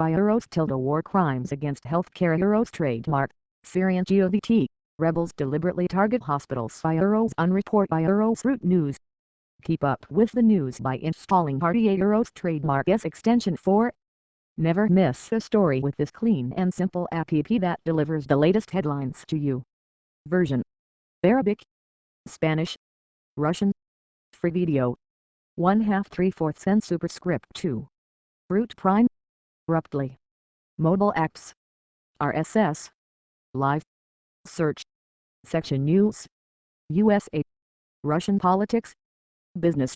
Virus tilde war crimes against healthcare heroes trademark. Syrian GOVT. Rebels deliberately target hospitals. Virus unreport. Virus root news. Keep up with the news by installing RDA Heroes trademark S extension 4. Never miss a story with this clean and simple app that delivers the latest headlines to you. Version: Arabic, Spanish, Russian. Free video. 1/2 3/4 and superscript 2. Root prime. Abruptly. Mobile apps. RSS. Live. Search. Section news. USA. Russian politics. Business.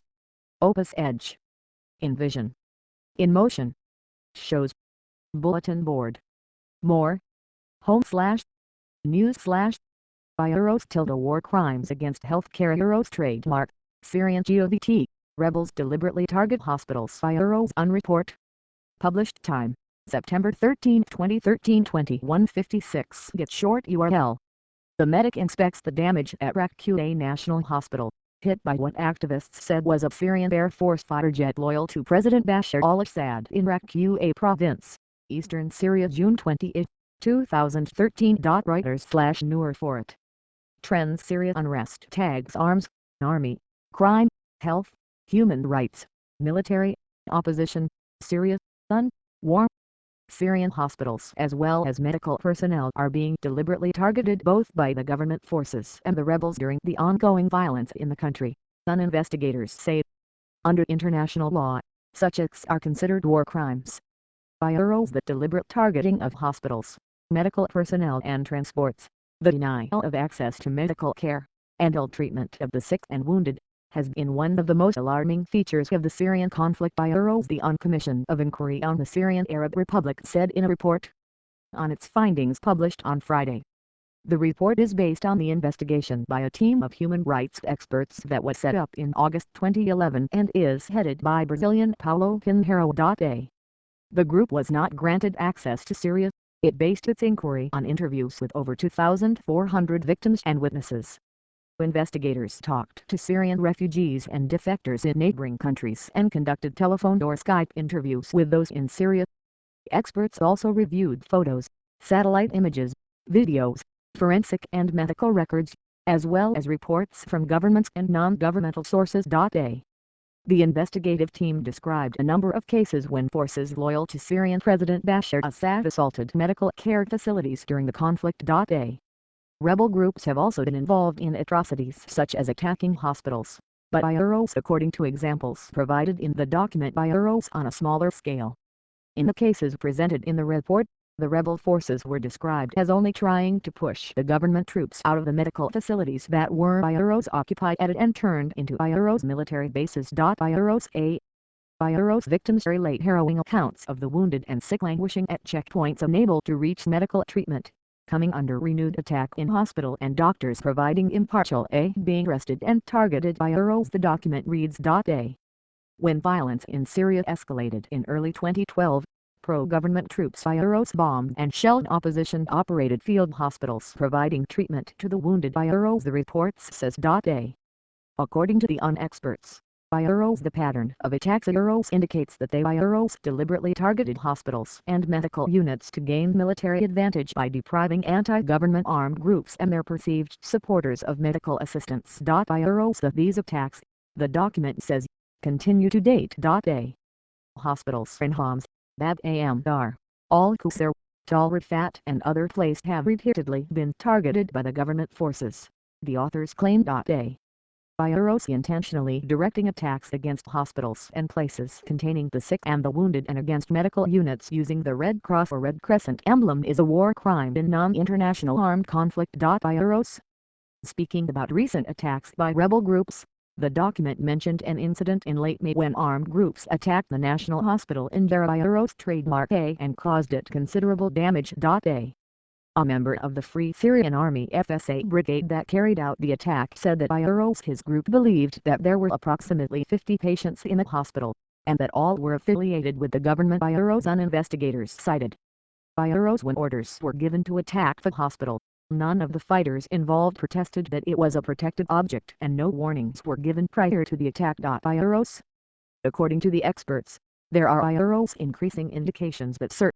Opus Edge. InVision. InMotion. Shows. Bulletin board. More. Home/news/ Virus tilde war crimes against healthcare heroes trademark. Syrian GOVT. Rebels deliberately target hospitals. Virus unreport. Published time: September 13, 2013. 21:56. Get short URL. The medic inspects the damage at Raqqa National Hospital, hit by what activists said was a Syrian Air Force fighter jet loyal to President Bashar al-Assad in Raqqa province, eastern Syria. June 28, 2013. Reuters/Noor for it. Trends: Syria unrest tags arms, army, crime, health, human rights, military, opposition, Syria, war. Syrian hospitals as well as medical personnel are being deliberately targeted both by the government forces and the rebels during the ongoing violence in the country, some investigators say. Under international law, such acts are considered war crimes. Virus: the deliberate targeting of hospitals, medical personnel and transports, the denial of access to medical care, and ill treatment of the sick and wounded, has been one of the most alarming features of the Syrian conflict. Virus: the Commission of Inquiry on the Syrian Arab Republic said in a report on its findings published on Friday. The report is based on the investigation by a team of human rights experts that was set up in August 2011 and is headed by Brazilian Paulo Pinheiro. The group was not granted access to Syria. It based its inquiry on interviews with over 2,400 victims and witnesses. Investigators talked to Syrian refugees and defectors in neighboring countries and conducted telephone or Skype interviews with those in Syria. Experts also reviewed photos, satellite images, videos, forensic and medical records, as well as reports from governments and non-governmental sources. The investigative team described a number of cases when forces loyal to Syrian President Bashar Assad assaulted medical care facilities during the conflict. Rebel groups have also been involved in atrocities such as attacking hospitals, but Virus according to examples provided in the document Virus on a smaller scale. In the cases presented in the report, the rebel forces were described as only trying to push the government troops out of the medical facilities that were Virus occupied at it and turned into Virus military bases. Virus victims relate harrowing accounts of the wounded and sick languishing at checkpoints unable to reach medical treatment, coming under renewed attack in hospital and doctors providing impartial aid being arrested and targeted. Virus: the document reads. When violence in Syria escalated in early 2012, pro-government troops Virus bombed and shelled opposition-operated field hospitals providing treatment to the wounded. Virus: the report says. According to the experts, Virus: the pattern of attacks Virus indicates that they Virus deliberately targeted hospitals and medical units to gain military advantage by depriving anti-government armed groups and their perceived supporters of medical assistance. Virus: these attacks, the document says, continue to date. Hospitals in Homs, Bab Amdar, Al-Qusayr, Tal Rifat and other places have repeatedly been targeted by the government forces, the authors claim. Virus intentionally directing attacks against hospitals and places containing the sick and the wounded and against medical units using the Red Cross or Red Crescent emblem is a war crime in non-international armed conflict. Virus. Speaking about recent attacks by rebel groups, the document mentioned an incident in late May when armed groups attacked the National Hospital in Deraa. Virus trademark A and caused it considerable damage. A member of the Free Syrian Army FSA brigade that carried out the attack said that Virus his group believed that there were approximately 50 patients in the hospital, and that all were affiliated with the government. Virus investigators cited. Virus: when orders were given to attack the hospital, none of the fighters involved protested that it was a protected object and no warnings were given prior to the attack. Virus. According to the experts, there are Virus increasing indications that certain